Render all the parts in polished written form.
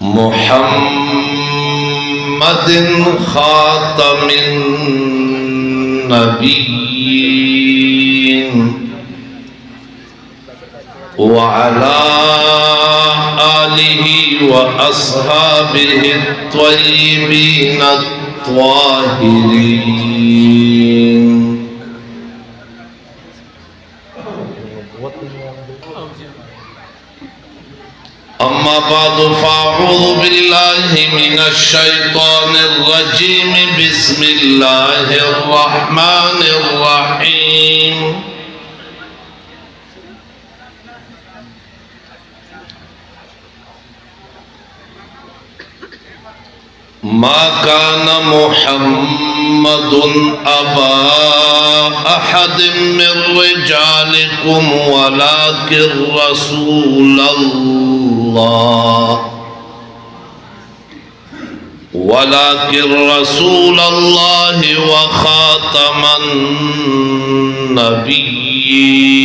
मुहम्मदिन खातमिन नबिय्यीन व अला आलिहि व अस्हाबिहि त्वय्यिबीन त्वाहिरीन। अम्मा बादु फ़अऊज़ु बिल्लाहि मिनश शैतानिर रजीम बिस्मिल्लाहिर रहमानिर रहीम। मा कान मुहम्मदुन अबा अहदिम मिर रिजालिकुम वलाकिर रसूलल्लाहि व खातमन नबिय्यीन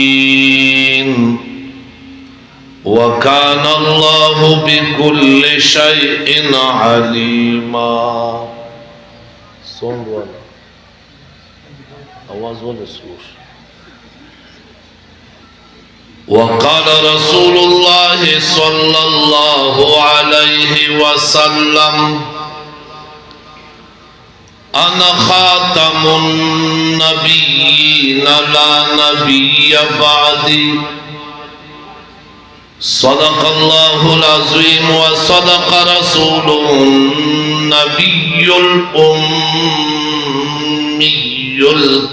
व कान अल्लाहु बिकुल्लि शैइन अलीमा। साउंड वाला आवाज वाला स्लोश। वक़ाल रसूलुल्लाह सल्लल्लाहु अलैहि वसल्लम अना खातमुन नबिय्यीन ला नबिय्य बअदी। सदक़ल्लाहुल अज़ीम व सदक़ रसूलुहुन नबियुल उम्मियुल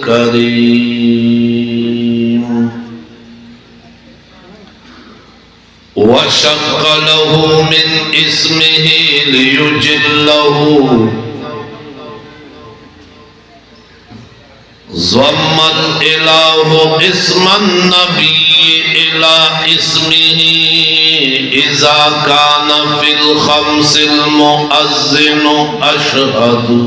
करीम। वशक़्क़ लहू मिन इस्मिही लियुजिल्लहू ज़म्मल इलाहु इस्मन नबिय्य इला इस्मिही इज़ा कान फिल खम्सिल मुअज़्ज़िनु अशहदु।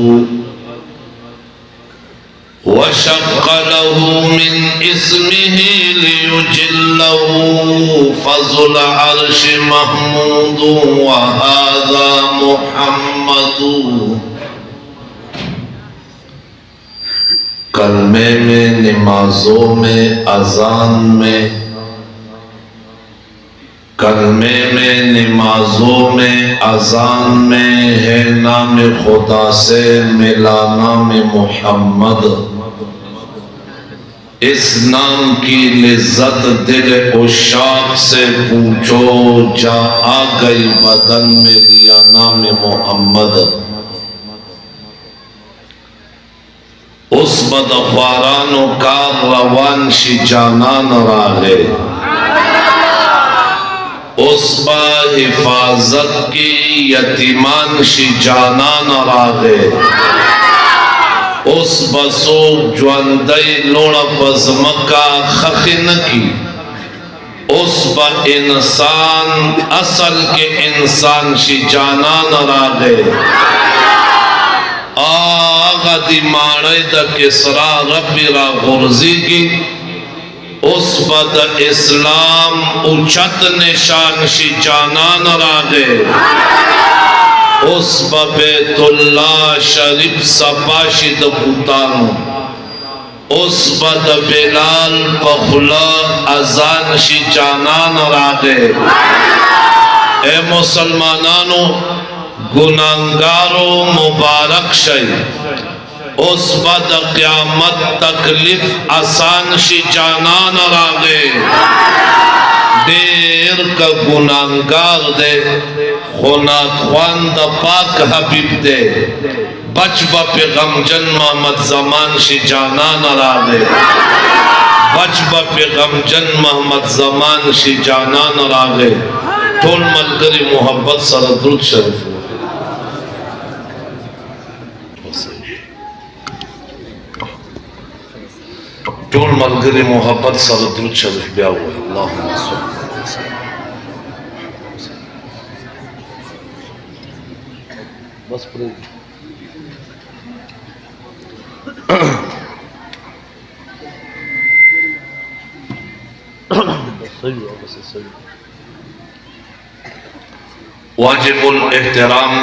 वशक़्क़ लहू मिन इस्मिही लियुजिल्लहू फ़ज़ुल अर्श महमूदु व हाज़ा मुहम्मदु। कलमे में, नमाजों में, अजान में, कलमे में, नमाजों में, अजान में है नाम खुदा से मिला नाम मुहम्मद। इस नाम की लिज्जत दिल उशाक से पूछो, जा आ गई बदन में लिया नाम मोहम्मद। उस बदख्वारानो का रवान शी जानान रागे, उस बा हिफाजत की यतीमान शी जानान रागे, उस बसो ज्वंदई लोड़ा बज़मका खखिन की, उस ब इंसान असल के इंसान शी जानान रागे। आगा दिमाड़े द किसरा रब्बिरा गुर्जी की, उस बद इस्लाम उचत निशान शी जानान रागे, उस बैतुल्लाह शरीफ सपाशिद पुतानो, उस बद बिलाल पखुला अजान शी जानान रागे। ए मुसलमानानो गुनाहगारो मुबारक शई, उस बद क़यामत तकलीफ आसान शी जानान रागे। देर का गुनाहगार दे खुनात ख्वान द पाक हबीब दे, बच पे गमजन मोहम्मद जमान शी जानान रागे, बच पे गमजन मोहम्मद जमान शी जानान रागे। टोल मलगरी मोहब्बत सर दुरूद शरीफ। टोल मलगरी मोहब्बत सर दुरूद शरीफ ब्या हुआ। अल्लाहुम्मा सल्ली बस सही। वाजिबुल एहतराम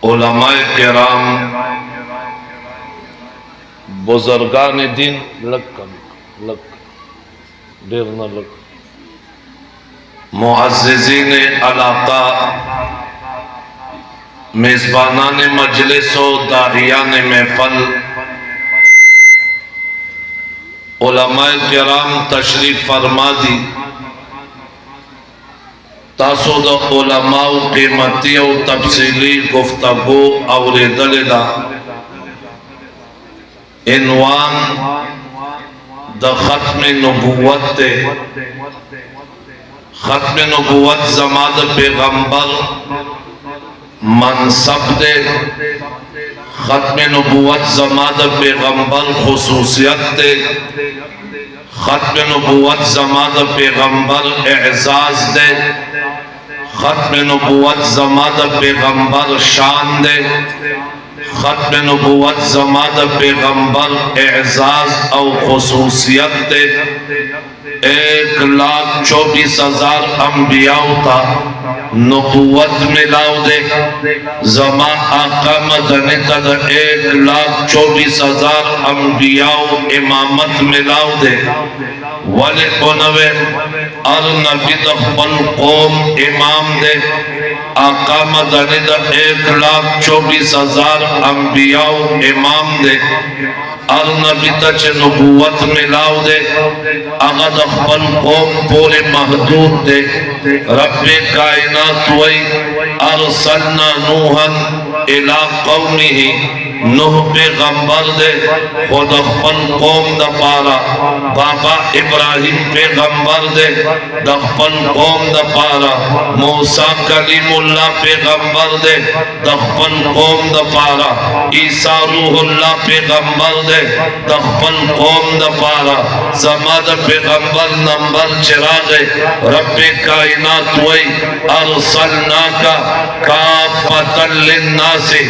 उलमाए किराम, बुजुर्गान दीन, लग देर न लग, मुअज़्ज़िज़ीन अलाका, मेज़बानान मजलिस व दाहियान महफल, उलमाए किराम तशरीफ फरमा दी। तासुद उलमाओ कीमती और तफसीली गुफ्तगू और दलिदा इनवान द खत्म नबुव्वत, खत्म नबुव्वत ज़माद पैगंबर मनसब दे, खत्म नबुव्वत ज़माद पैगंबर खुसूसियत दे, खत्म नबुव्वत ज़माद पैगंबर एजाज दे, खत्म नबुव्वत ज़माद पैगंबर शान दे, खत्म नबुव्वत ज़माद पैगंबर एजाज और खुसूसियत दे। 1,24,000 अंबियाओं का नबुव्वत मिलाओ दे, ज़मा आका मदनी तद 1,24,000 अंबियाओ इमामत मिलाओ दे। वाले कोनवे और नबी दखल कौम इमाम दे, आका मदनी द 1,24,000 अंबियाओ इमाम दे, और नबी तच नबुव्वत मिलाओ दे, अगर दखल कौम पूरे महदूद दे। रब्बे कायनात वही अरसलना नूहन इला कौमिही, नूह पैगंबर दे खुद दखल कौम द पारा, बाबा इब्राहिम पैगंबर दे दखल कौम द पारा, मूसा कलीमुल्लाह पैगंबर दे दखल कौम द पारा, ईसा रूहुल्लाह पैगंबर दे दखल कौम द पारा, ज़माद पैगंबर नंबर चिरागे। रब्बे कायनात वही अरसलनाका काफ़तल लिन्नासी,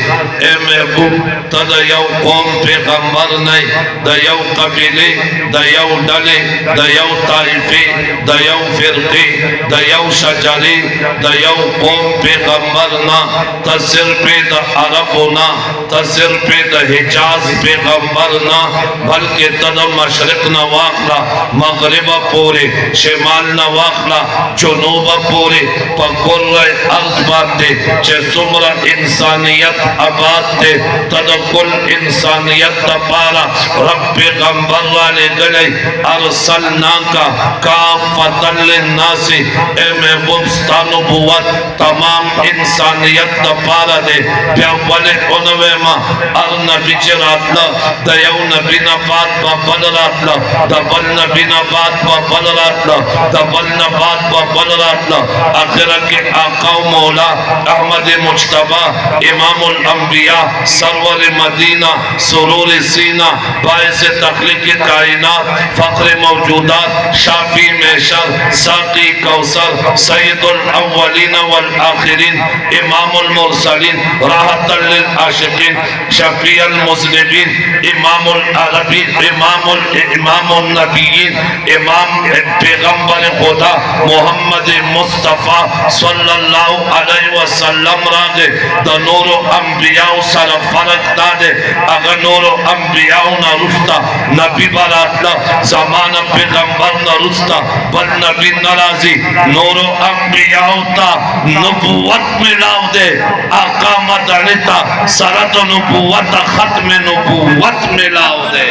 ए महबूब तद यौ कौम पैगंबर नहीं, द यौ कबीले, द यौ डले, द यौ ताइफे, द यौ फिरके, द यौ शजरे, द यौ कौम पैगंबर ना, त सिर्फ द अरब ना, त सिर्फ द हिजाज पैगंबर ना, बल्कि तद मशरिक न वाखला, मगरिब पूरे, शिमाल न वाखला, जुनूब पूरे, पकुर्र अर्ज बाते, चे सुमरा इंसानियत आबाद थे, तद कुल इंसानियत पारा रब पैगंबर वाले गले अरसलना का काफ़तल लिन्नासी, ए महबूब नबुव्वत तमाम इंसानियत पारा दे। प्यावले उनवे मा अर नबी चरातला, दयौ नबी न बात बा बल रातला, दबल नबी न बात बा बल रातला, दबल न बात बा बल रातला। आखिर के आका मौला अहमद मुज्तबा इमामुल अंबिया सरवर मदीना सुरूर सीना बाइस तख्लीक़ कायनात फ़ख्र मौजूदात शाफी महशर साक़ी कौसर सय्यदुल अव्वलीन वल आखिरीन इमामुल मुरसलीन राहतल लिल आशिकीन शफ़ीअल मुज़निबीन इमामुल अरबी इमामुन नबीयीन इमाम पैगंबर खुदा मोहम्मद मुस्तफ़ा सल्लल्लाहु अलैहि वसल्लम रागे द नूर अंबिया सर फरक दादे। अगर नूर अंबिया न रुस्ता नबी बरातला, ज़माना पैगंबर न रुस्ता बल नबी नाराजी, नूर अंबिया ता नबुव्वत मिलाओ दे, आका मदनीता सरत नबुव्वत खत्म नबुव्वत मिलाओ दे।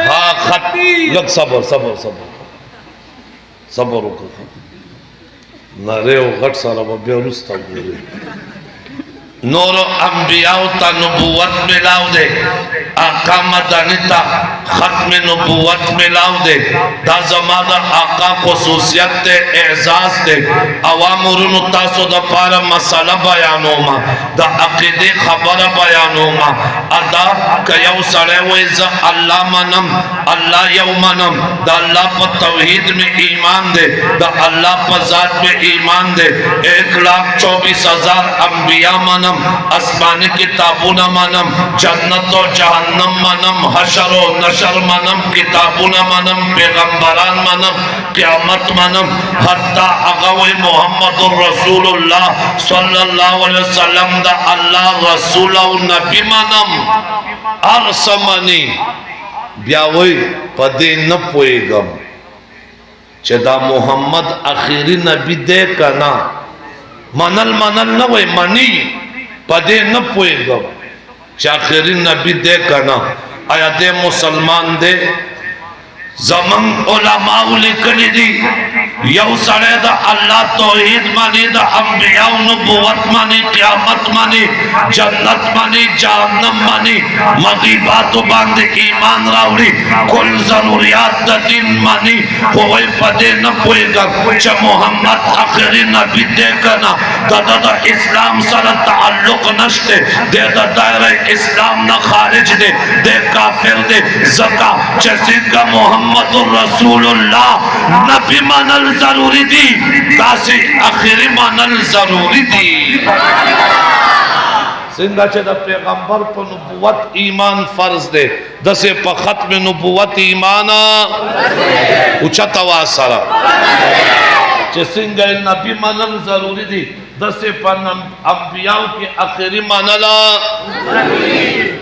हाँ खत लग सबर सबर सबर सबर नरे गट सारा बेरुस्ता बोले नूर अंबिया ता नबुव्वत मिलाओ दे, आका मदनीता खत्म नबुव्वत मिलाओ दे। दा ज़मादा आका खुसूसियत दे एजाज दे। अवामुरुन तासो दा पारा मसला बयानो मा, दा अकीदे खबर बयानो मा, अदा कयौ सड़े वैज़ अल्लाह मनम, अल्लाह यौ मनम, दा अल्लाह पर तौहीद में ईमान दे, दा अल्लाह पर ज़ात में ईमान दे। 1,24,000 अंबिया मनम, आसमानी किताबों न मनम, जन्नत और जहन्नम جہنم منم حشر و نشر منم کتابنا منم پیغمبران منم قیامت منم حتی اغوی محمد رسول اللہ صلی اللہ علیہ وسلم دا اللہ رسول و نبی منم ارس منی بیاوی پدی نپوئی گم چه دا محمد اخیری نبی دے کنا منل نوی منی پدی نپوئی گم چه اخیری نبی دے کنا آیا دے مسلمان دے زمن علماء لکلی دی یو سڑے دا اللہ توحید مانی دا انبیاء نبوت مانی قیامت مانی جنت مانی جہنم مانی مغیبات باند ایمان راوڑی کل ضروریات دا دین مانی ہوئی پدے نپوئی گا چا محمد آخری نبی دے کنا دا اسلام سر تعلق نشتے دے دا دائرہ اسلام نہ خارج دے کافر دے زکا چسید کا محمد رسول اللہ نبی منل ضروری دی تاسی آخری منل ضروری دی سنگا چه دا پیغمبر پا نبوت ایمان فرض دے دسے پا ختم نبوت ایمانا اچھا تواسرہ چه سنگا نبی منل ضروری دی دسے پا انبیاء کی آخری منلا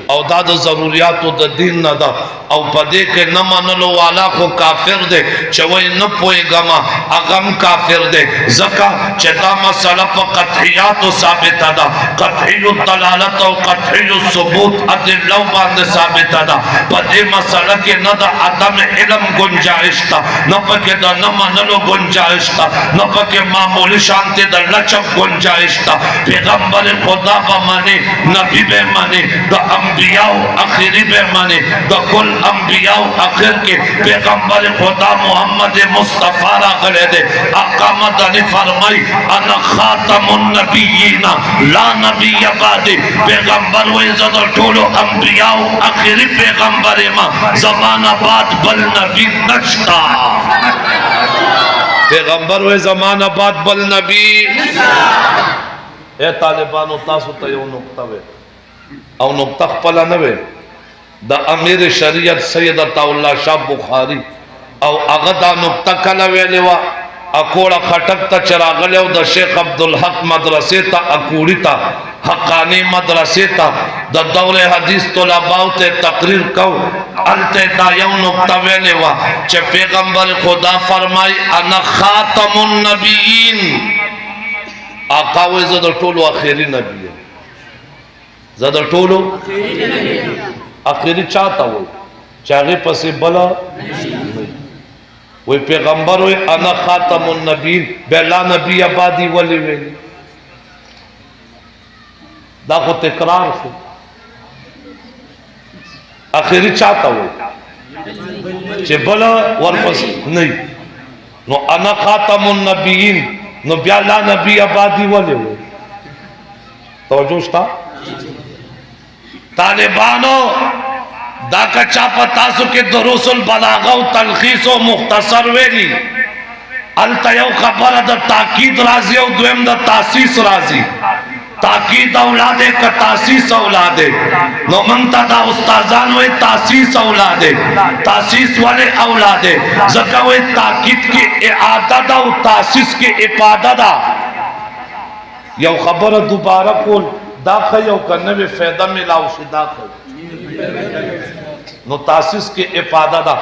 او دا دا ضروریاتو دا دین نا دا او پا دے کے نمانلو والا کو کافر دے چوئی نپوئی گما اغم کافر دے زکا چتا مسئلہ پا قطعیاتو ثابتا دا قطعی الدلالت و قطعی الثبوت ادلو باند ثابتا دا پا دے مسئلہ کے نا دا عدم علم گنجائشتا نا پا کے دا نمانلو گنجائشتا نا پا کے معمولی شانتی دا لچب گنجائشتا پیغمبر خدا با مانے نبی بے مانے دا انبیاء آخری بے مانے دا کل انبیاء آخر کے پیغمبر خدا محمد مصطفیٰ را گلے دے آقا مدنی فرمائی انا خاتم النبیین لا نبی بعدی پیغمبر و عزت ٹولو انبیاء آخری پیغمبر ما زمان بعد بل نبی نشتا پیغمبر و زمان بعد بل نبی اے طالبانو تاسو تا یو نقطہ وے او نقطہ خپلا نوے دا امیر شریعت سید اللہ شاہ بخاری او اغدا نقطہ کلوے لیوا اکوڑا خٹک تا چراغلیو دا شیخ عبدالحق مدرسے تا اکوڑی تا حقانی مدرسے تا دا دور حدیث طلباؤ تے تقریر کو التے دا یو نقطہ وے لیوا چے پیغمبر خدا فرمائی انا خاتم النبیین آقاوی زدر طولو آخری نبی ہے زدر طولو آخری چاہتا ہوئی چاہے پسی بلا وی پیغمبر ہوئی انا خاتم النبیین بیلا نبی آبادی ولی ویلی دا خو تکرار شو آخری چاہتا ہوئی چه بلا ورپس نہیں نو انا خاتم النبیین نو بیالا نبی آبادی ولی ہوئی توجہ شتا طالبانو دا کچا پتاسو کے دروس البلاغہ و تلخیص و مختصر ویلی التا یو خبر دا تاکید رازی و دویم دا تاسیس رازی تاکید اولادے کا تاسیس اولادے نو منتا دا استازان ہوئے تاسیس اولادے تاسیس والے اولادے زکا ہوئے تاکید کی اعادہ دا و تاسیس کی افادہ دا یو خبر دوبارہ کول دا خیو کنوی فیدہ ملاو شدا خیو نو تاسیس کی افادہ دا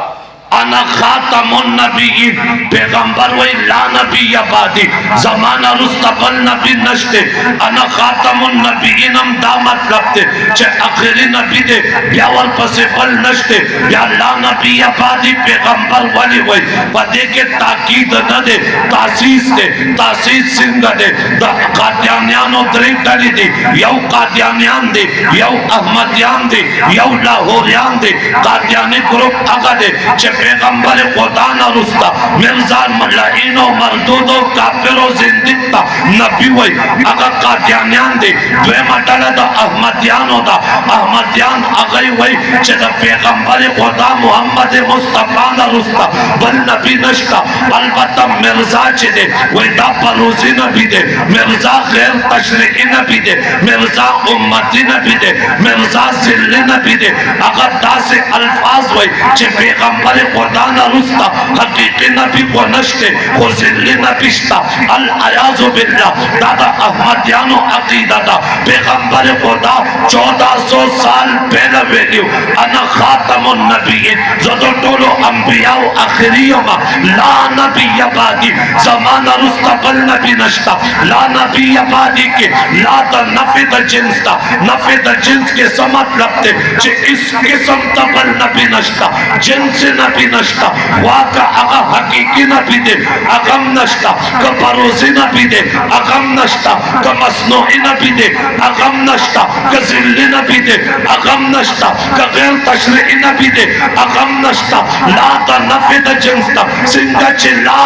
انا خاتم النبیین پیغمبر وی لا نبی بعدی زمانہ رستقل نبی نشتے انا خاتم النبیین ہم دا مطلب تے چھے آخری نبی دے بیاول پس بل نشتے یا لا نبی بعدی پیغمبر ولی وی پدے کے تاکید نہ دے تاسیس دے تاسیس سنگ دے دا قادیانیانو دری ڈلی دے یو قادیانیان دے یو احمدیان دے یو لاہوریان دے قادیانی گروپ اگا دے چھے پیغمبر خدا نہ رستا مرزان ملعین و مردود و کافر و زندگتا نبی وی اگا قادیانیان دے دوے مطلع دا احمدیانو دا احمدیان اگئی وی چھے دا پیغمبر خدا محمد مصطفیٰ نہ رستا بل نبی نشتا البتہ مرزا چھے दे, वैदा परोसी नबी दे, मिर्जा गैर तशरीई नबी दे, मिर्जा उम्मती नबी दे, मिर्जा जिल्ली नबी दे। अगर दासे अल्फाज वही चे पैगंबर खुदा न रुस्ता हकीकी नबी को नश्ते को जिल्ली नबिश्ता अल अयाज़ु बिल्लाह दादा अहमदियानो अकीदा दा पैगंबर खुदा 1400 साल पहले वेल्यू अना खातमुन नबीय्यीन जदो टोलो अंबिया आखिरियों मा ला नबी यबादी ज़माना रुस्ता बल नबी नश्ता ला नबी यबादी के ला द नफी द जिन्स ता नफी द जिन्स के समत लगते चे इस किस्म तबल नबी नश्ता जिन्स नबी नश्ता वाका अगा हकीकी नबी दे अगम नश्ता का परोसी नबी दे अगम नश्ता का मसनूई नबी दे अगम नश्ता का जिल्ली नबी दे अगम नश्ता का गैर तशरीई नबी दे अगम नश्ता ला द नफी द जिन्स ता सिंगा चे ला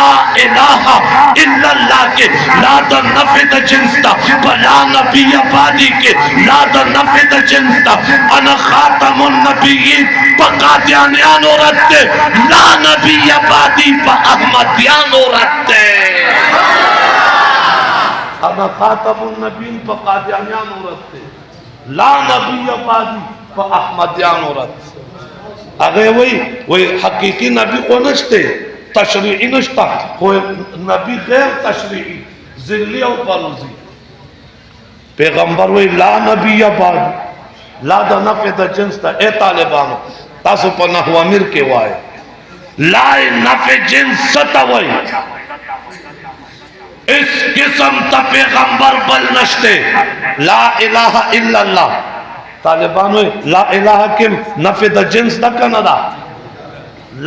इलाहा इल्लल्लाह के ला द नफी द जिन्स ता बला नबी यबादी के ला द नफी द जिन्स ता अना खातमुन नबिय्यीन पकादियानियानो रत्ते ला नबी यबादी प अहमदियानो रत्ते अना खातमुन नबिय्यीन पकादियानियानो रत्ते ला नबी यबादी प अहमदियानो रत्ते। अगर वही हकीकी नबी को नश्ते तशरीई नश्ता कोई नबी गैर तशरीई जिल्ली और परोसी पैगंबर वही ला नबी यबादी ला द नफी द जिन्स ता ए तालिबानो तासु पर नहवा मिर के वाय ला नफे जिन्स सतवई इस किस्म ता पैगंबर बल नश्ते ला इलाहा इल्लल्लाह तालिबानो ला इलाहा किम नफे द जिन्स दा कनदा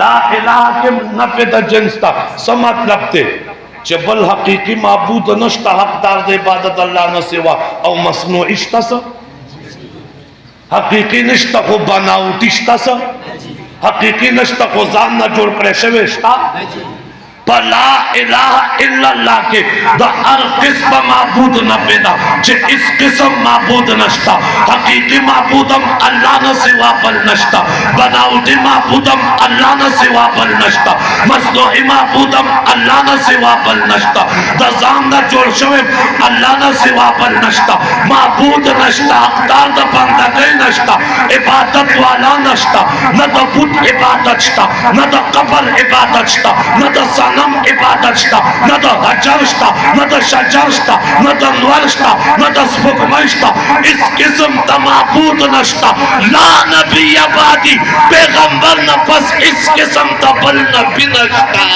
ला इलाहा किम नफे द जिन्स ता समत लगते जबल हकीकी माबूद नश्ता हकदार दे इबादत अल्लाह न सिवा और मसनूई इश्ता सा हकीकी निश्ता को बनावटिश्ता सा हकीकी निश्ता को जान न जोड़ करे शवेश्ता ला इलाहा इल्लल्लाह के द हर किस्म माबूद न पैदा जे इस किस्म माबूद नश्ता हकीकी माबूदम अल्लाह न सिवा बल नश्ता बनावटी माबूदम अल्लाह न सिवा बल नश्ता मसनूई माबूदम अल्लाह न सिवा बल नश्ता द जान न जोड़ शवे अल्लाह न सिवा बल नश्ता माबूद नश्ता हकदार द बंदगी नश्ता इबादत वाला नश्ता न द बुत इबादत श्ता न द कब्र इबादत श्ता न द नम इबादत श्ता न द हजर श्ता न द शजर श्ता न द नवर श्ता न द सुकमय श्ता इस किस्म द माबूद नश्ता ला नबी यबादी पैगंबर न बस इस किस्म द बल नबी नश्ता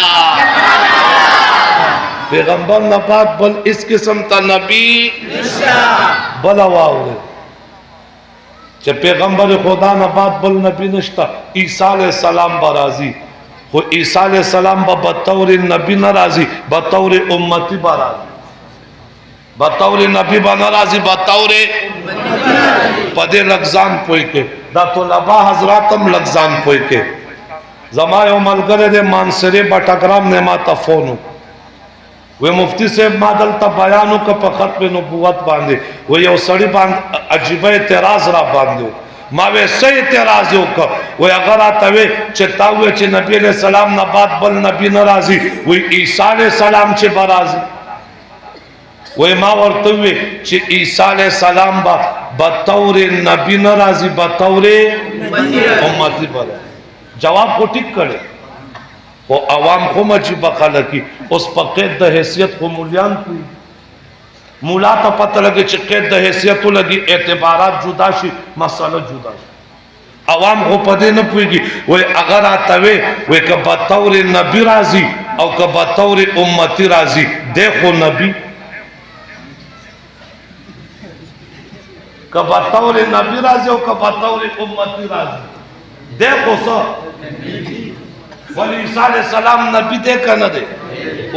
पैगंबर न बात बल इस किस्म द नबी नश्ता बलवाओ चे पैगंबर खुदा न बात बल नबी नश्ता ईसा अलैहि सलाम बराजी वो ईसा अलैहि सलाम बतौर नबी नाराजी बतौर उम्मती बराजी बतौर नबी नाराजी बतौर पदे लग्जान पोई के दा तो लबा हजरातम लग्जान पोई के जमायो मलगरे दे मानसरे बटग्राम ने माता फोनु वे मुफ्ती से मादल ता बयानों का पखत पे नबूवत बांधे वो ये सड़ी बांध अजीब एतराज रा बांधो मावे सही एतराज़ों का वो अगर आतवे चेतावे चे नबी अलैहि सलाम न बात बल नबी नाराजी वो ईसा अलैहि सलाम चे बराजी वो माँ वर्तवे चे ईसा अलैहि सलाम बा बतौरे नबी नाराजी बतौरे उम्मती बरा जवाब को ठीक करे वो अवाम को मजी बखाला की उस पक्के द हैसियत को मूल्यान की मूला तो पता लगे चिक्के द हैसियत लगी एतबारात जुदाशी मसाला जुदाशी अवाम को पदे न पुएगी वो अगर आतवे वे का बतौर नबी राजी और का बतौर उम्मती राजी देखो नबी का बतौर नबी राजी और का बतौर उम्मती राजी देखो सर वली ईसा अलैहि सलाम नबी दे का न दे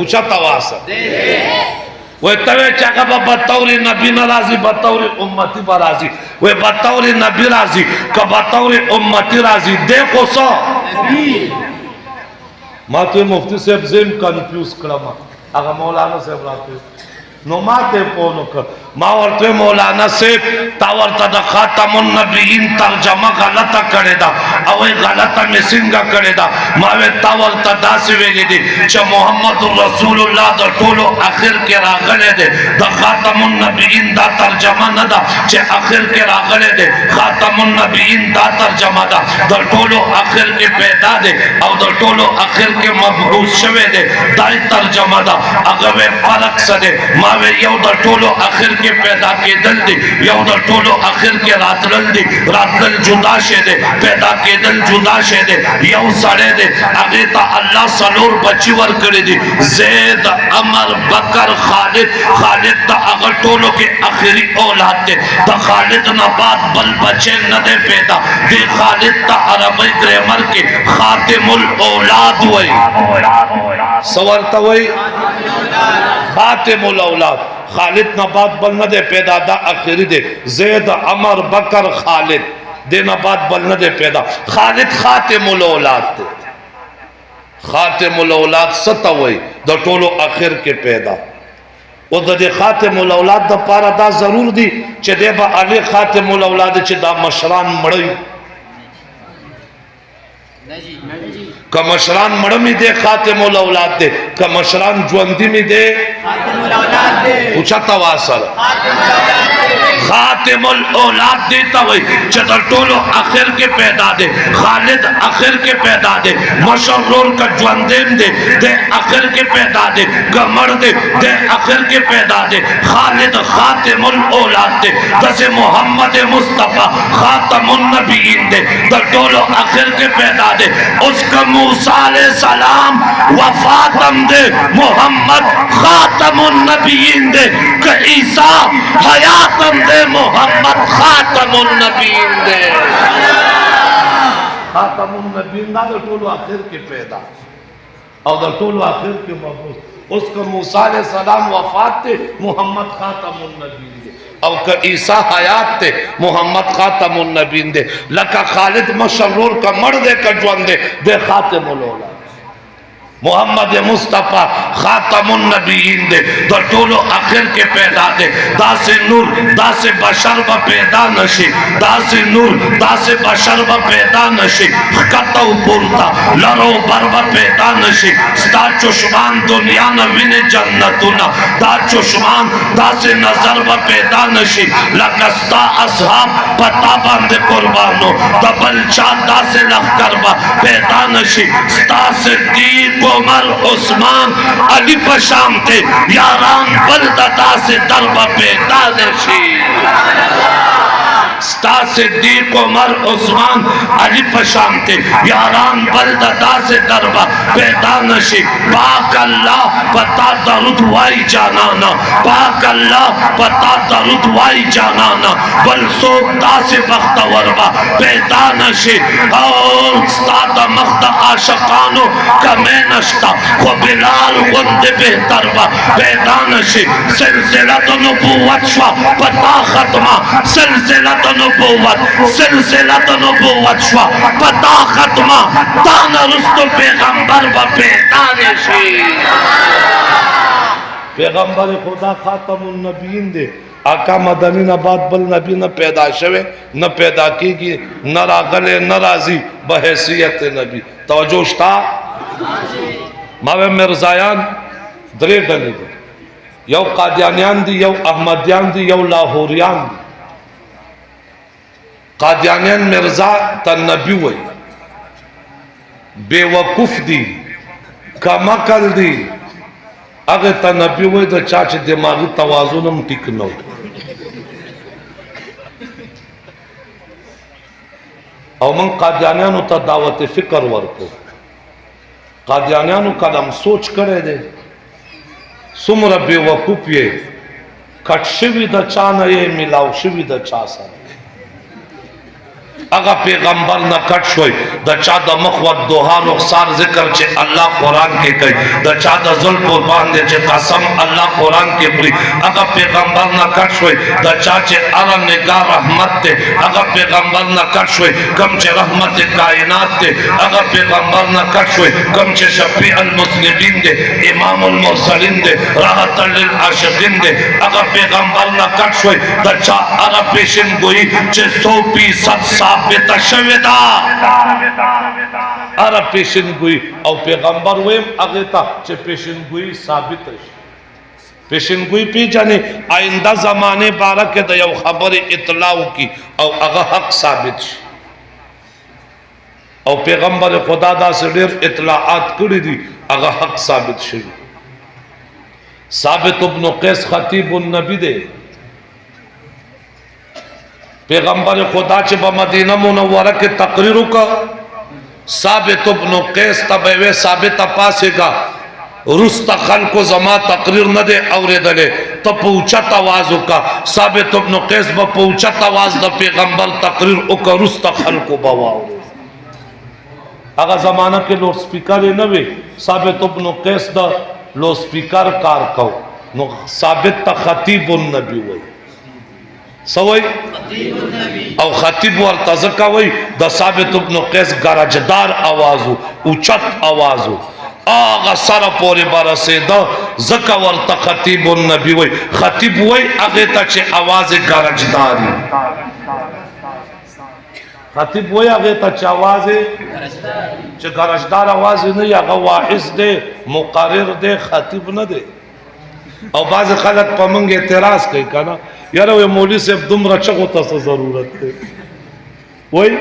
ऊंचा तवासा वे तवे चाका बतौर नबी नाराजी बतौर उम्मती बराजी वे बतौर नबी राजी का बतौर उम्मती राजी देखो सो माँ तो मुफ्ती साहब जेम कंफ्यूज करमा अगर मौलाना साहब राते نو ماته پونو که ما ورته مولانا صاحب تا ورته د خاتم النبیین ترجمه غلطه کړې ده او غلطه مې څنګه کړې ده ما وې تا ورته داسې ویلې دي چې محمد رسول الله د ټولو اخر کې راغلی دی د خاتم النبیین دا ترجمه نه ده چې اخر کې راغلی دی خاتم النبیین دا ترجمه ده د ټولو اخر کې پیدا دی او د ټولو اخر کې مبعوث شوی دی دا ترجمه ده هغه فرق څه دی ما یو د ټولو اخر کې پیدا کېدل دي یو د ټولو اخر کې راتلل دي راتلل جدا شي دي پیدا کېدل جدا شي دي یو سړی دی هغې ته الله څلور بچي ورکړي دي زید عمر بکر خالد خالد د هغه ټولو کې اخري اولاد دی د خالد نه بعد بل بچی نه دی پیدا دې خالد ته عربی ګرامر کې خاتم الاولاد وایي څه ورته وایي خاتم الاولاد خالد نه بعد بل نه دی پیدا دا اخری دی زید عمر بکر خالد دې نه بعد بل نه دی پیدا خالد خاتم الاولاد دی خاتم الاولاد څه ته وایي د ټولو اخر کې پیدا او د دې خاتم الاولاد د پاره دا ضرور دی چې دی به علی خاتم الاولاد چې دا مشران مړی که مشران مړه می دی خاتم الاولاد دی که مشران ژوندي می دی خاتم الاولاد دی اوچته واصل خاتم الاولاد دیتا ہوئی چدر ٹولو آخر کے پیدا دے خالد آخر کے پیدا دے مشرور کا جواندیم دے دے آخر کے پیدا دے گمر دے دے آخر کے پیدا دے خالد خاتم الاولاد دے دس محمد مصطفیٰ خاتم النبیین دے در ٹولو آخر کے پیدا دے اس کا موسیٰ علیہ السلام وفاتم دے محمد خاتم النبیین دے کہ عیسیٰ حیاتم دے محمد خاتم النبیین دے خاتم النبیین دا ټولو آخر کې پیدا او دا ټولو آخر کې مبعوث اس کا موسیٰ علیہ السلام وفات تے محمد خاتم النبیین دے او کا عیسیٰ حیات تے محمد خاتم النبیین دے لکا خالد مشرور کا مرد کا جوان دے خاتم الاولاد محمد مصطفیٰ خاتم النبیین دے در طولو آخر کے پیدا دے دا سے نور دا سے بشر و پیدا نشی دا سے نور دا سے بشر و پیدا نشی خطو پورتا لرو بر و پیدا نشی ستا چشمان دنیا نوین جنتونا دا چشمان دا سے نظر و پیدا نشی لکستا اصحاب پتا باندے قربانو دا بلچا دا سے لخ کروا پیدا نشی ستا سے دید عمر عثمان علی پشام تھے یاران بلدتا سے دربہ پیدا نشی ستا صدیق عمر عثمان علی پشام تھے یاران بلدتا سے دربہ پیدا نشی پاک اللہ پتا درود وائی جانانا پاک اللہ پتا درود وائی جانانا بلسوک دا سے بخت وربہ پیدا نشی اور ستا دا مخت عاشقانو کمیں نشتا خو بلال غند بہتر با پیدا نشی سلسلت نبوت شوا پتا ختمہ سلسلت نبوت شوا پتا ختمہ دانا رستو پیغمبر با پیدا نشی پیغمبر خدا خاتم النبیین دے آقا مدنی نہ بعد بل نبی نہ پیدا شوے نہ پیدا کی گی نہ راغلے نہ راضی بحیثیت نبی توجہ شتا ماوے مرزایان درے ڈلی دے یو قادیانیان دی یو احمدیان دی یو لاہوریان دی قادیانیان مرزا تا نبی وی بے وقف دی کمکل دی اگر تا نبی وی دا چاچ دماغی توازنم ٹک نو او من قادیانیانو تا دعوت فکر ورکو قادیانیانو کلم سوچ کرے دے سمر بے وقوف یہ کٹ شوی دا چانا یہ ملاو شوی دا چا سر اگا پیغمبر نہ کٹ شوئی دا چا دا مخوت دوہا رخصار ذکر چے اللہ قرآن کے کئی دا چا دا ظلم قربان دے چے قسم اللہ قرآن کے پری اگا پیغمبر نہ کٹ شوئی دا چا چے ارا نگاہ رحمت دے اگا پیغمبر نہ کٹ شوئی کم چے رحمت کائنات دے اگا پیغمبر نہ کٹ شوئی کم چے شفیع المسلمین دے امام المرسلین دے راحت للعاشقین دے اگا پیغمبر نہ کٹ شوئی دا چا ارا پیشن گوئی چے 100% ثابت شویدہ ارا پیشن گوئی او پیغمبر ویم اگیتا چے پیشن گوئی ثابت پیشن گوئی پی جانے آئندہ زمانے بارک دا یو خبر اطلاع کی او اگا حق ثابت شی او پیغمبر خدا دا سے دیر اطلاعات کری دی اگا حق ثابت شی ثابت ابن قیس خطیب النبی دے پیغمبر خدا چے با مدینہ منورہ کے تقریروں کا ثابت ابن قیس تبیوے ثابت پاسے گا رست خلق و زما تقریر نہ دے اورے دلے تو پوچھت آوازوں کا ثابت ابن قیس با پوچھت آواز دا پیغمبر تقریر اکا رست خلق و بواؤ اگر زمانہ کے لوڈ سپیکر نوے ثابت ابن قیس دا لوڈ سپیکر کار کو نو ثابت تا خطیب النبی ہوئی سوئی او خطیب ورتزکا وی دا ثابت ابن قیس گرجدار آوازو اچت آوازو آغا سر پوری برسے دا زکا ورتا خطیب النبی وی خطیب وی اگیتا چے آواز گرجداری خطیب وی اگیتا چے آواز چے گرجدار آواز نہیں اگا واعظ دے مقرر دے خطیب نہ دے او بعض خلق پا منگ اعتراض کئی کنا یارو یہ مولی سے دم رچگو تا سا ضرورت ہے وہی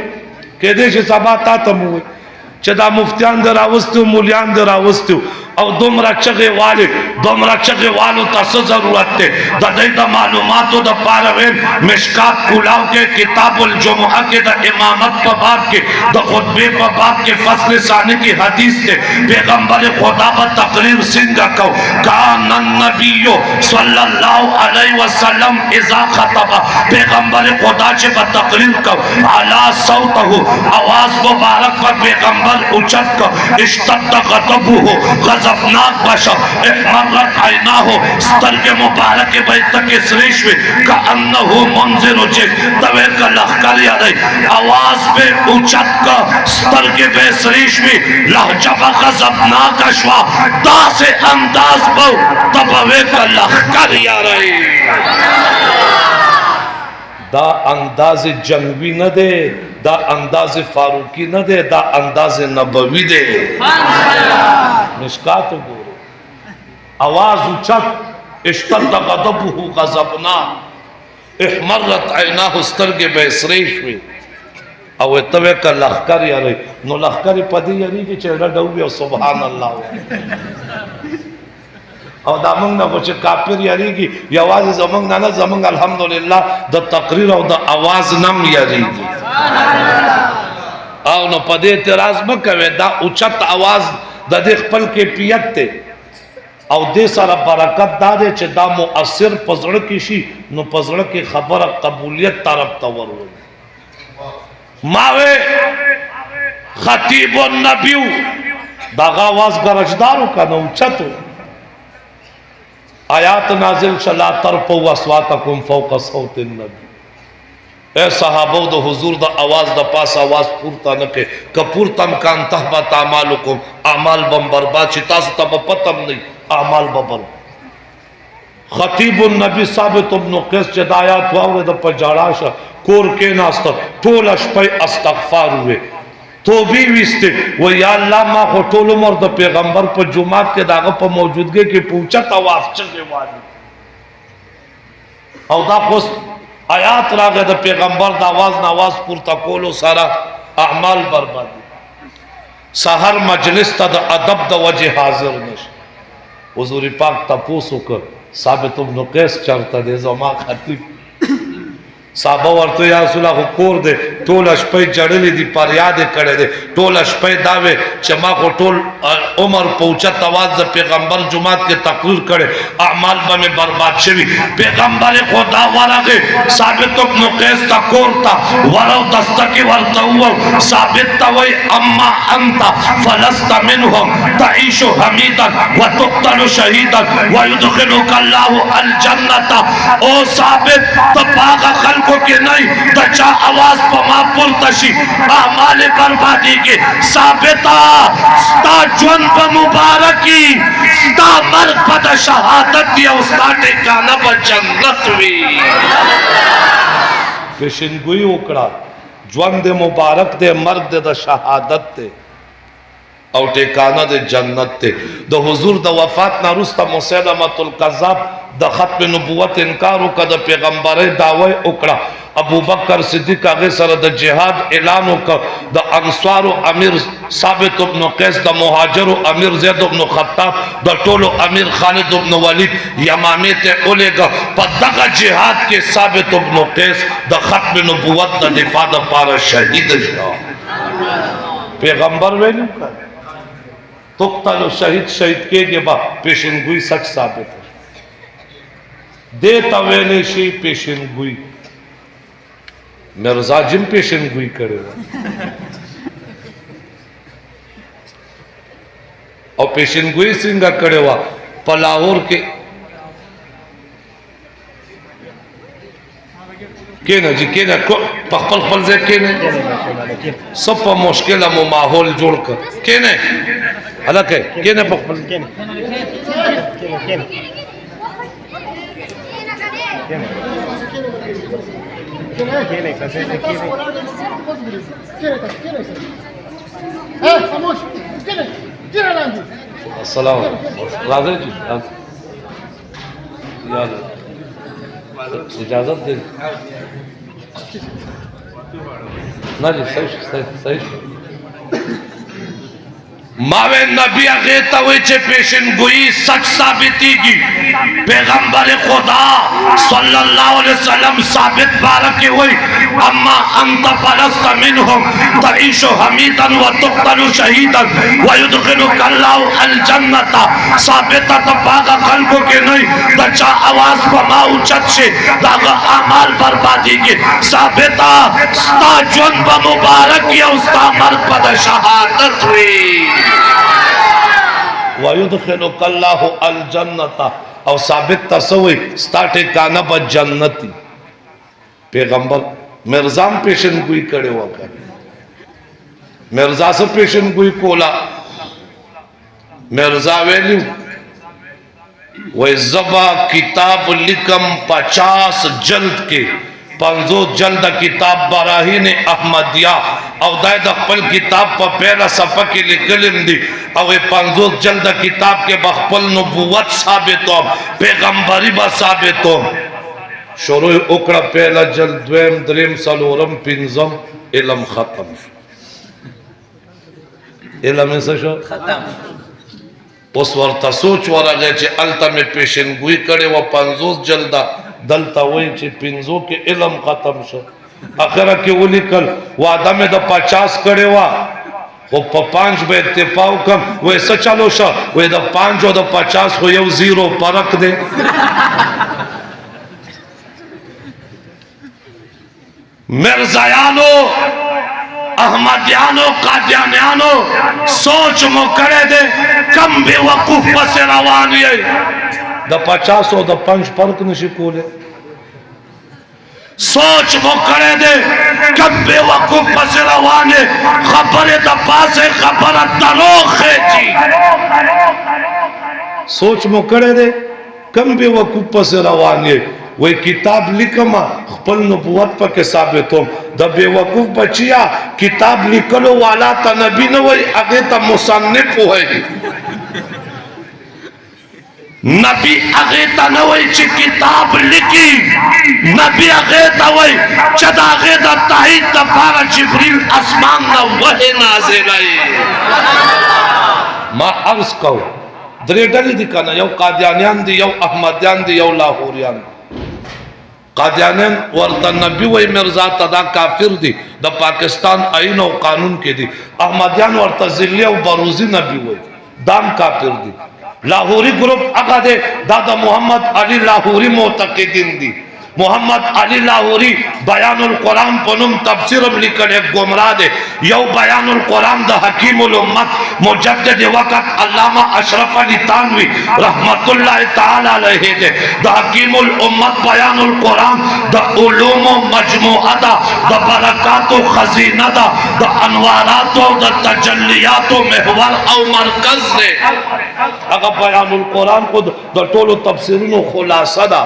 کہ دے چھ سبا تا تم ہوئی چھ دا مفتیان در آوستیو مولیان در آوستیو او دم رچگے والو تا سا ضرورت ہے دا دی دا معلوماتو دا پاروین مشکات کلاو کے کتاب الجمعہ کے دا امامت پا باب کے دا خطبے پا باب کے فصل ثانی کی حدیث کے پیغمبر خدا با تقریر سنگا کو کان النبیو صلی اللہ علیہ وسلم اذا خطبہ پیغمبر خدا چے با تقریر کو علا صوتہو آواز مبارک پر پیغمبر اچت کو اشتد غضبہو غضبناک باشا احمرت عیناہو ستر کے مبارک بیت کے سریش میں کانہو منظر اچھے دوے کا لخکر یا رہی آواز پہ اچت کا ستر کے بے سریش میں لہجبہ غضبناک اشوا دا سے انداز پو دوے کا لخکر یا رہی دا انداز جنگوی نہ دے دا انداز فاروقی نہ دے دا انداز نبوی دے مشکات گو آواز اچھت اشتد غضبہو غضبنا احمرت عیناہ استرگ بیسریش میں او اتوے کا لخکر یا رہی نو لخکر پدی یا رہی کہ چہرہ ڈوبی او سبحان اللہ او دا منگ نا بچے کافر یا رہی کی یا آواز زمنگ نا زمنگ الحمدللہ دا تقریر او دا آواز نم یا رہی کی او نو پدی اعتراض مکوے دا اچھت آواز دا دے خپل کے پیت تے او دے سارا برکت دا دے چے دا مؤثر پزڑ کی شی نو پزڑ کی خبر قبولیت طرف تور ہوئی ماوے خطیب النبیو دا آواز گرجدارو کا نو اچھتو آیات نازل شلا ترپو اسواتکم فوق صوت النبی اے صحابو دا حضور دا آواز دا پاس آواز پورتا نکے کپورتم کان تحبت اعمالکم اعمال بم برباد چی تاسو تب پتم نہیں اعمال ببر خطیب النبی ثابت ابن قیس چید آیات واؤرے دا پجاراشا کور کے ناستا ٹولش پہ استغفار ہوئے تو بھی ویستے وہ یا اللہ ما خو ٹول عمر دا پیغمبر پر جماعت کے داغا پر موجودگے کی پوچھا تواف چگے والی او دا خوص آیات را گئے دا پیغمبر دا آواز نواز پورتا کولو سارا اعمال بربادی سہر مجلس تا دا ادب دا وجہ حاضر نش حضور پاک تا پوسو کر ثابت ابن قیس چرتا دے زمان خطیب صحابه ورته یا رسول الله کور دے ټول شپې جړلې دي فریاد کړي دي ټول شپې داوي چې ما کو ټول عمر پوچا تواز پیغمبر جمعات کې تقریر کړي اعمال به برباد شوي پیغمبر خدا ورغه ثابت بن قیس تا کور تا ورو دستکی ورته وو ثابت تا وای اما انت فلست منهم تعيش حميدا وتقتل شهيدا ويدخلك الله الجنه او ثابت تباغ کو کہ نہیں دچا آواز پا ما پلتا شی اعمال بربادی کے ثابتا ستا جون پا مبارکی ستا مرگ پا دا شہادت دیا استا ٹھکانا پا جنت وی پیشنگوئی اکڑا جون دے مبارک دے مرگ دے دا شہادت دے او ٹھکانا دے جنت دے دا حضور دا وفات نارستا مسیلمت القذاب دا ختم نبوت انکارو کا دا پیغمبر دعوی اکڑا ابو بکر صدیق آگے سر دا جہاد اعلانو کا دا انصار امیر ثابت بن قیس دا مہاجر امیر زید بن خطاب دا طول امیر خالد بن ولید یمامیت اولے گا پا دغا جہاد کے ثابت بن قیس دا ختم نبوت دا دفاع دا پارا شہید شاہ پیغمبر ویلیو کا تقتل شہید شہید کے گے با پیشنگوئی سچ ثابت ہے دیتا ویلے شی پیشنگوئی مرزا جن پیشنگوئی کرے ہوا اور پیشنگوئی سنگا کرے ہوا پلاہور کے کینا جی کینا پخپل خپلزے کینا سب پا مشکل ہمو ماحول جوڑ کر کینا حلق ہے کینا پخپل کینا السلام علیکم راضی جی اجازت دے نا جی صحیح ماوے نبی اغیتا ہوئے چھے پیشن گوئی سچ ثابتی گی پیغمبر خدا صلی اللہ علیہ وسلم ثابت بارکی ہوئی اما انت فلست منہم تعیش حمیدا و تقتل شہیدا ویدخلک اللہ الجنتا ثابتا تباغا خلقو کے نہیں دچا آواز پا ما اچت سے داغا اعمال بربادی کے ثابتا ستا جن با مبارک یا استا مرد پا شہادت ہوئی وَيُدْخِلُكَ اللَّهُ الْجَنَّةَ او ثابت تسوئی ستاٹے کانا با جنتی پیغمبر مرزام پیشنگوئی کرے ہوا کر مرزا سے پیشنگوئی کولا مرزا ویلیو وَإِذَّبَا کتاب لکم 50 جلد کے 50 جلد کتاب براہین احمدیہ او دائد اخپل کتاب پا پہلا صفحہ کی لکلم دی او 50 جلد کتاب کے بخپل نبوت ثابتوں پیغمبری با ثابتوں شروع اکڑا پہلا جلد دویم دریم سلورم پنزم علم ختم علم ایسا شو ختم اس ورطا سوچ ورا گئے چھے علتا میں پیشنگوئی کرے و 50 جلدہ دلتا ہوئی چھے پنزو کے علم ختم شو اخیرہ کی اولی کل وعدہ میں دا 50 کرے وا وہ 5 بے اتفاق کم وہ ایسا چلو شا وہ دا 5 و دا 50 ہو یو 0 پرک دے مرزایانو احمدیانو قادیانیانو سوچ مو کرے دے کم بے وقوف پس روانی ہے دا 50 و دا 5 پرک نشی کولے سوچ مو کرے دے کم بے وقوف پس روانے خبر دا پاس خبر دروخ ہے جی سوچ مو کرے دے کم بے وقوف پس روانے وہی کتاب لکھما خپل نبوت پا کے ثابتوں دا بے وقوف بچیا کتاب لکھلو والا تا نبی نوئی اگے تا مصنف ہوئے نبی اغیتا نوئی چی کتاب لکی نبی اغیتا وئی چد اغیتا تحید دفارا جبریل اسمان نوہ نازل آئی ما عرض کہو دری ڈلی دکھانا یو قادیانیان دی یو احمدیان دی یو لاہوریان دی قادیانین ورته نبی وای مرزا تدا کافر دی د پاکستان آئین او قانون کې دی احمدیان ورته ذلی او بروزی نبی وای دام کافر دی لاہوری گروپ هغه دی دا د محمد علی لاہوری معتقدین دی محمد علی لاہوری بیان القرآن پنم تفسیرم لکڑے گمراہ دے یو بیان القرآن دا حکیم الامت مجدد وقت علامہ اشرف علی تانوی رحمت اللہ تعالی علیہ دے دا حکیم الامت بیان القرآن دا علوم و مجموعہ دا برکات و خزینہ دا انوارات و دا تجلیات و محور او مرکز دے اگر بیان القرآن کو دا طول و تفسیرون و خلاصہ دا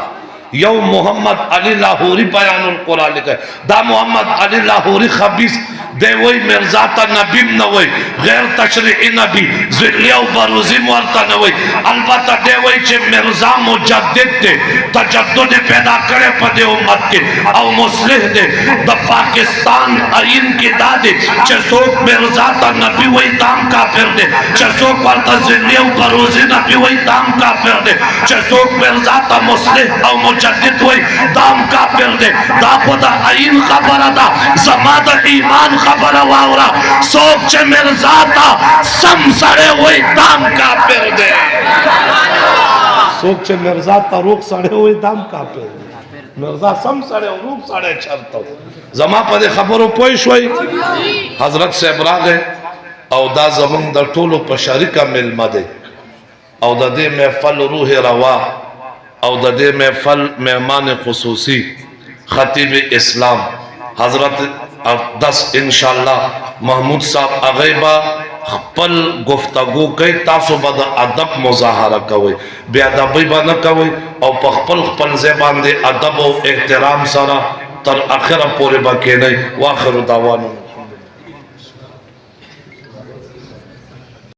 یو محمد علی لاہوری بیان القرآن لکھا ہے دا محمد علی لاہوری خبیث دے وی مرزا تا نبیم نوی غیر تشریعی نبی ذلی و بروزی مورتا نوی البتہ دے وی چے مرزا مجدد دے تجدد پیدا کرے پا دے امت کے او مسلح دے دا پاکستان آئین کی دا دے چے سوک مرزا تا نبی وی دام کافر دے چے سوک ورطا ذلی و بروزی نبی وی دام کافر دے چے سوک مرزا تا مسلح او مجدد وی دام کافر دے دا خدا آئین خبر دا زماد ایمان خبر واورا سوک چے مرزا تا سم سڑے ہوئی دام کافر دے سوک چے مرزا تا روک سڑے ہوئی دام کافر دے مرزا سم سڑے ہو روک سڑے چرتا ہو زما پا دے خبرو پوش ہوئی حضرت سے ابراغے او دا زمان در طولو پشارکا ملما دے او دا دے محفل روح روا او دا دے محفل مہمان خصوصی خطیب اسلام حضرت 10 انشاءاللہ محمود صاحب اغیبہ خپل گفتگو کئی تاسو با دا ادب مظاہرہ کوئی بے ادبی با نکوئی او پا خپل زبان دے ادب و احترام سارا تر آخر پورے با کے نہیں واخر دعوانا